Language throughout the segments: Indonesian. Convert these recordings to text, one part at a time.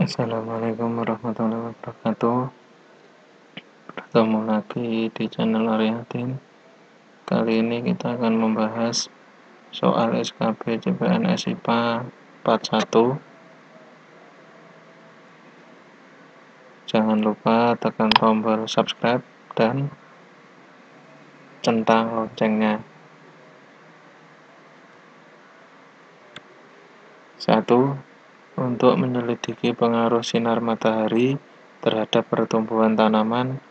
Assalamualaikum warahmatullahi wabarakatuh. Bertemu lagi di channel Ariadin. Kali ini kita akan membahas soal SKB CPNS IPA 41. Jangan lupa tekan tombol subscribe dan centang loncengnya. 1. Untuk menyelidiki pengaruh sinar matahari terhadap pertumbuhan tanaman,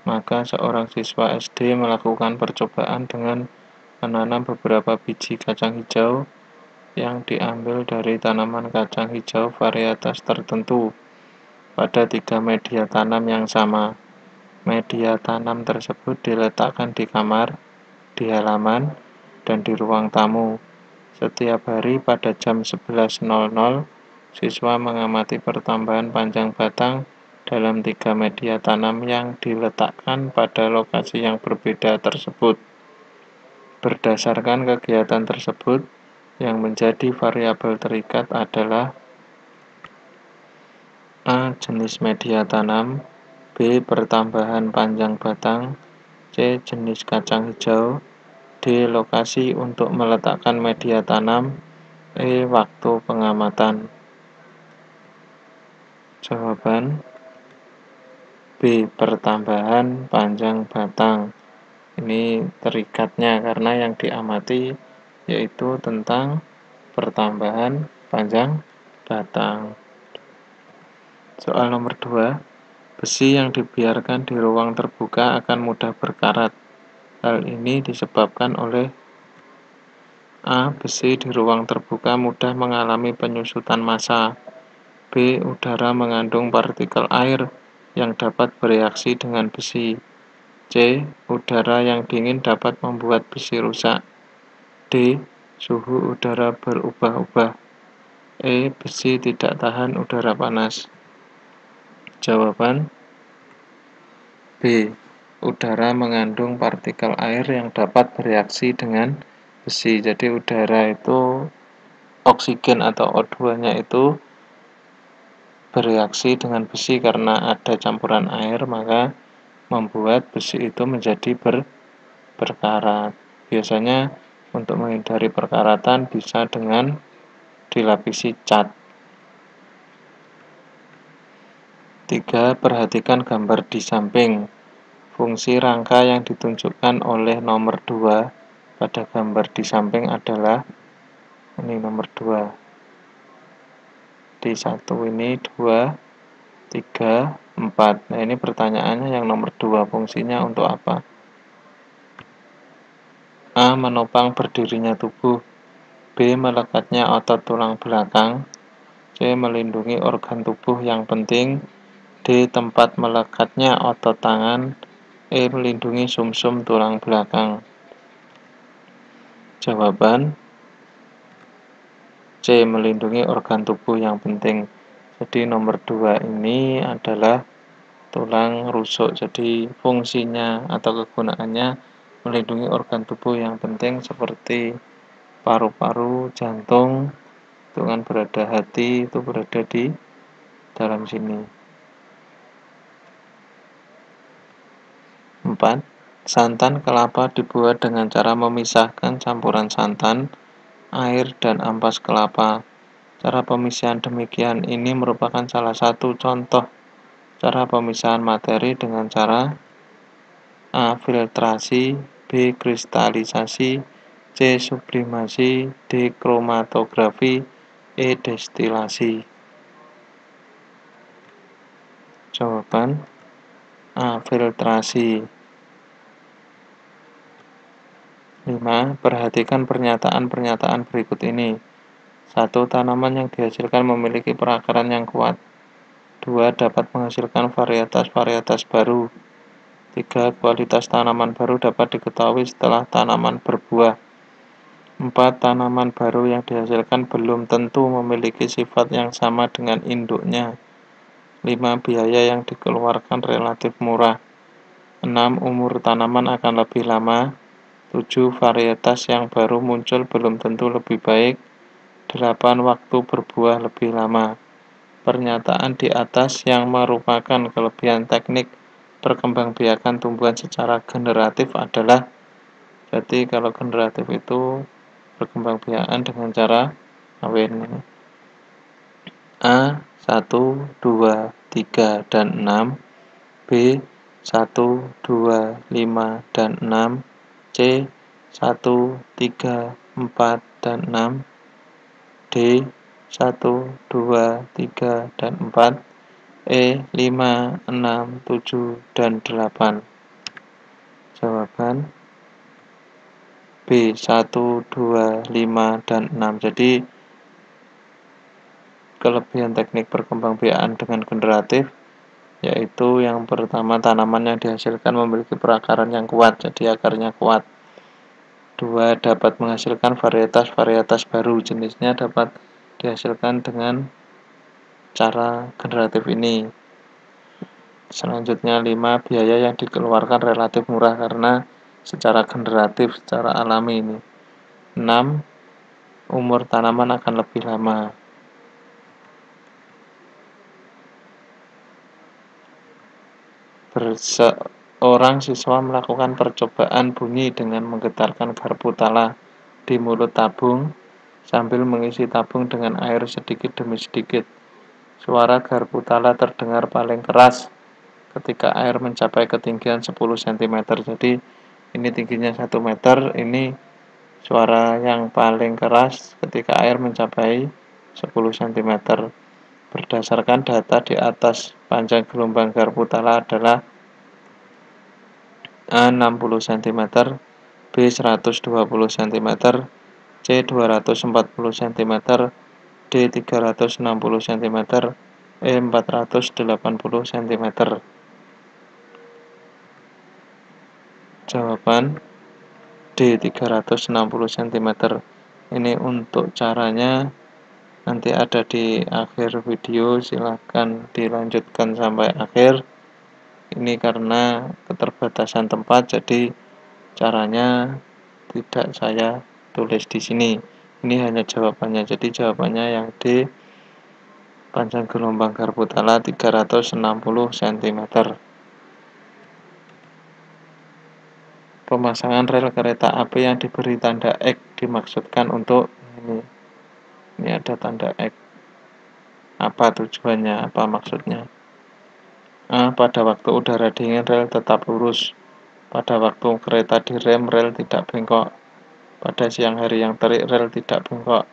maka seorang siswa SD melakukan percobaan dengan menanam beberapa biji kacang hijau yang diambil dari tanaman kacang hijau varietas tertentu pada 3 media tanam yang sama. Media tanam tersebut diletakkan di kamar, di halaman, dan di ruang tamu. Setiap hari pada jam 11.00, siswa mengamati pertambahan panjang batang dalam 3 media tanam yang diletakkan pada lokasi yang berbeda tersebut. Berdasarkan kegiatan tersebut, yang menjadi variabel terikat adalah A. Jenis media tanam, B. Pertambahan panjang batang, C. Jenis kacang hijau, D. Lokasi untuk meletakkan media tanam, E. Waktu pengamatan. Jawaban B. Pertambahan panjang batang. Ini terikatnya karena yang diamati yaitu tentang pertambahan panjang batang. Soal nomor 2. Besi yang dibiarkan di ruang terbuka akan mudah berkarat. Hal ini disebabkan oleh A. Besi di ruang terbuka mudah mengalami penyusutan massa. B. Udara mengandung partikel air yang dapat bereaksi dengan besi. C. Udara yang dingin dapat membuat besi rusak. D. Suhu udara berubah-ubah. E. Besi tidak tahan udara panas. Jawaban B. Udara mengandung partikel air yang dapat bereaksi dengan besi. Jadi udara itu oksigen atau O2-nya itu bereaksi dengan besi karena ada campuran air, maka membuat besi itu menjadi berkarat. Biasanya untuk menghindari perkaratan bisa dengan dilapisi cat. 3. Perhatikan gambar di samping. Fungsi rangka yang ditunjukkan oleh nomor 2 pada gambar di samping adalah ini nomor 2. Di 1 ini 2, 3, 4. Nah, ini pertanyaannya yang nomor 2, fungsinya untuk apa? A. Menopang berdirinya tubuh. B. Melekatnya otot tulang belakang. C. Melindungi organ tubuh yang penting. D. Tempat melekatnya otot tangan. E. Melindungi sumsum tulang belakang. Jawaban C. Melindungi organ tubuh yang penting. Jadi nomor 2 ini adalah tulang rusuk. Jadi fungsinya atau kegunaannya melindungi organ tubuh yang penting seperti paru-paru, jantung, itu kan berada hati, itu berada di dalam sini. 4. Santan kelapa dibuat dengan cara memisahkan campuran santan, air, dan ampas kelapa. Cara pemisahan demikian ini merupakan salah satu contoh cara pemisahan materi dengan cara A. Filtrasi, B. Kristalisasi, C. Sublimasi, D. Kromatografi, E. Destilasi. Jawaban A. Filtrasi. 5. Perhatikan pernyataan-pernyataan berikut ini. 1. Tanaman yang dihasilkan memiliki perakaran yang kuat. 2. Dapat menghasilkan varietas-varietas baru. 3. Kualitas tanaman baru dapat diketahui setelah tanaman berbuah. 4. Tanaman baru yang dihasilkan belum tentu memiliki sifat yang sama dengan induknya. 5. Biaya yang dikeluarkan relatif murah. 6. Umur tanaman akan lebih lama. 7. Varietas yang baru muncul belum tentu lebih baik. 8. Waktu berbuah lebih lama. pernyataan di atas yang merupakan kelebihan teknik perkembangbiakan tumbuhan secara generatif adalah, jadi kalau generatif itu perkembangbiakan dengan cara kawin. A 1, 2, 3, dan 6, B 1, 2, 5, dan 6, C 1, 3, 4, dan 6, D 1, 2, 3, dan 4, E 5, 6, 7, dan 8. Jawaban B 1, 2, 5, dan 6. Jadi kelebihan teknik perkembangbiakan dengan generatif yaitu yang pertama, tanaman yang dihasilkan memiliki perakaran yang kuat, jadi akarnya kuat. 2. Dapat menghasilkan varietas-varietas baru, jenisnya dapat dihasilkan dengan cara generatif ini. Selanjutnya 5. Biaya yang dikeluarkan relatif murah karena secara generatif, secara alami ini. 6. Umur tanaman akan lebih lama. Seorang siswa melakukan percobaan bunyi dengan menggetarkan garpu tala di mulut tabung sambil mengisi tabung dengan air sedikit demi sedikit. Suara garpu tala terdengar paling keras ketika air mencapai ketinggian 10 cm. Jadi ini tingginya 1 meter, ini suara yang paling keras ketika air mencapai 10 cm. Berdasarkan data di atas, panjang gelombang garpu tala adalah A 60 cm, B 120 cm, C 240 cm, D 360 cm, E 480 cm. Jawaban D 360 cm. Ini untuk caranya nanti ada di akhir video, silahkan dilanjutkan sampai akhir. Ini karena keterbatasan tempat, jadi caranya tidak saya tulis di sini. Ini hanya jawabannya. Jadi jawabannya yang D, panjang gelombang garpu tala 360 cm. Pemasangan rel kereta api yang diberi tanda X dimaksudkan untuk ini. Ini ada tanda X. Apa tujuannya? Apa maksudnya? A. Pada waktu udara dingin, rel tetap lurus. Pada waktu kereta direm, rel tidak bengkok. Pada siang hari yang terik, rel tidak bengkok.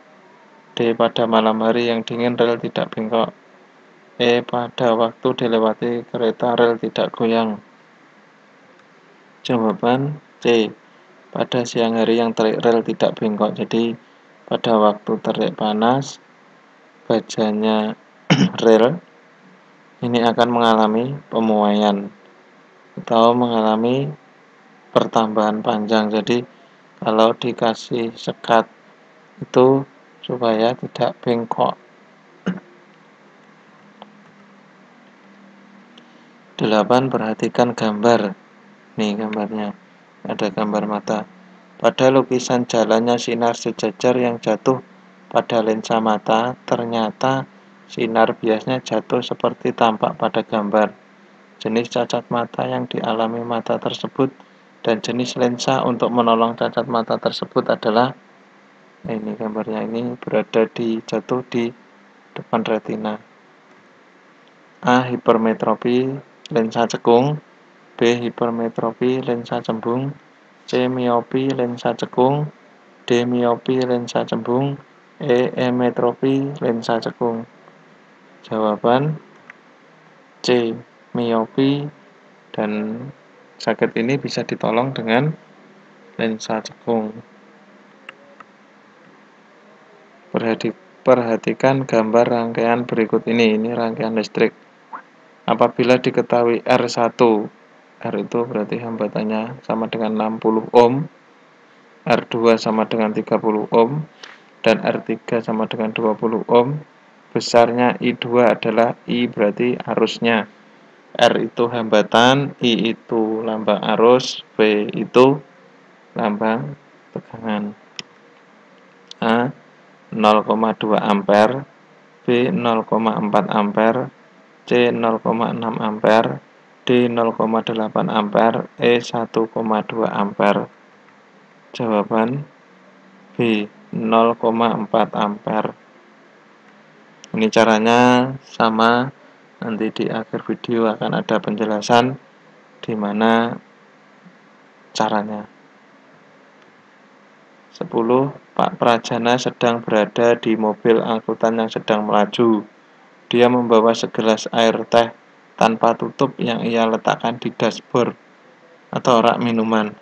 D. Pada malam hari yang dingin, rel tidak bengkok. E. Pada waktu dilewati kereta, rel tidak goyang. Jawaban C. Pada siang hari yang terik, rel tidak bengkok. Jadi pada waktu terik panas, bajanya rel ini akan mengalami pemuaian atau mengalami pertambahan panjang. Jadi kalau dikasih sekat itu supaya tidak bengkok. 8. Perhatikan gambar. Nih gambarnya, ada gambar mata. Pada lukisan jalannya sinar sejajar yang jatuh pada lensa mata, ternyata sinar biasnya jatuh seperti tampak pada gambar. Jenis cacat mata yang dialami mata tersebut dan jenis lensa untuk menolong cacat mata tersebut adalah, ini gambarnya ini berada di jatuh di depan retina. A. Hipermetropi lensa cekung, B. Hipermetropi lensa cembung, C. Miopi lensa cekung, D. Miopi lensa cembung, E. Emetropi lensa cekung. Jawaban C. Miopi, dan sakit ini bisa ditolong dengan lensa cekung. Perhatikan gambar rangkaian berikut ini rangkaian listrik. Apabila diketahui R1, R itu berarti hambatannya sama dengan 60 ohm, R2 sama dengan 30 ohm, dan R3 sama dengan 20 ohm, besarnya I2 adalah I berarti arusnya, R itu hambatan, I itu lambang arus, V itu lambang tegangan. A 0,2 ampere, B 0,4 ampere, C 0,6 ampere, D 0,8 ampere, E 1,2 ampere. Jawaban B 0,4 ampere. Ini caranya sama, nanti di akhir video akan ada penjelasan di mana caranya. 10. Pak Prajana sedang berada di mobil angkutan yang sedang melaju. Dia membawa segelas air teh tanpa tutup yang ia letakkan di dashboard atau rak minuman.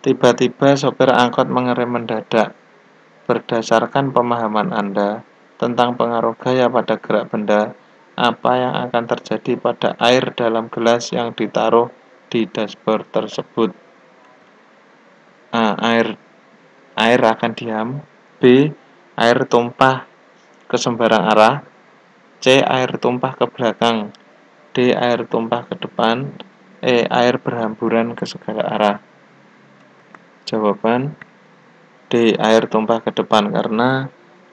Tiba-tiba sopir angkot mengerem mendadak. Berdasarkan pemahaman Anda tentang pengaruh gaya pada gerak benda, apa yang akan terjadi pada air dalam gelas yang ditaruh di dashboard tersebut? A. Air akan diam. B. Air tumpah ke sembarang arah. C. Air tumpah ke belakang. D. Air tumpah ke depan. E. Air berhamburan ke segala arah. Jawaban D. Air tumpah ke depan karena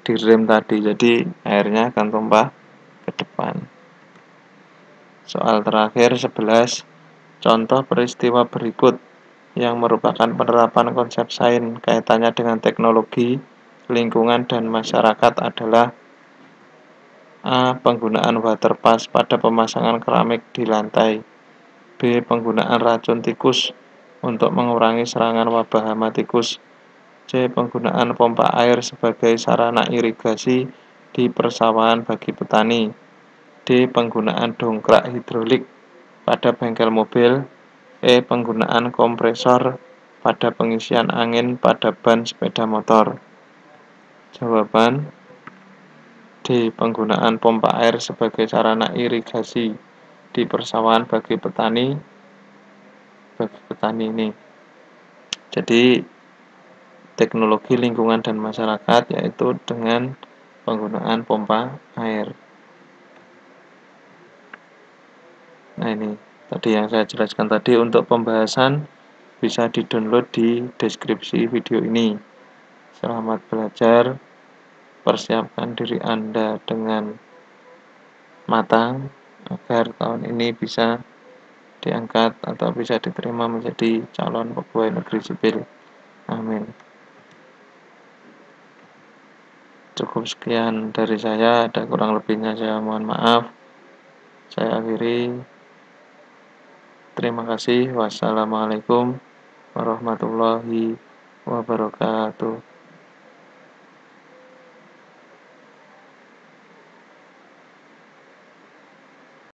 direm tadi, jadi airnya akan tumpah ke depan. Soal terakhir 11. Contoh peristiwa berikut yang merupakan penerapan konsep sains kaitannya dengan teknologi, lingkungan, dan masyarakat adalah A. Penggunaan waterpass pada pemasangan keramik di lantai. B. Penggunaan racun tikus untuk mengurangi serangan wabah hama tikus. C. Penggunaan pompa air sebagai sarana irigasi di persawahan bagi petani. D. Penggunaan dongkrak hidrolik pada bengkel mobil. E. Penggunaan kompresor pada pengisian angin pada ban sepeda motor. Jawaban D. Penggunaan pompa air sebagai sarana irigasi di persawahan bagi petani ini. Jadi teknologi lingkungan dan masyarakat yaitu dengan penggunaan pompa air. Nah, ini tadi yang saya jelaskan tadi. Untuk pembahasan bisa di-download di deskripsi video ini. Selamat belajar, persiapkan diri Anda dengan matang agar tahun ini bisa diangkat atau bisa diterima menjadi calon pegawai negeri sipil. Amin. Cukup sekian dari saya, ada kurang lebihnya saya mohon maaf. Saya akhiri. Terima kasih. Wassalamualaikum warahmatullahi wabarakatuh.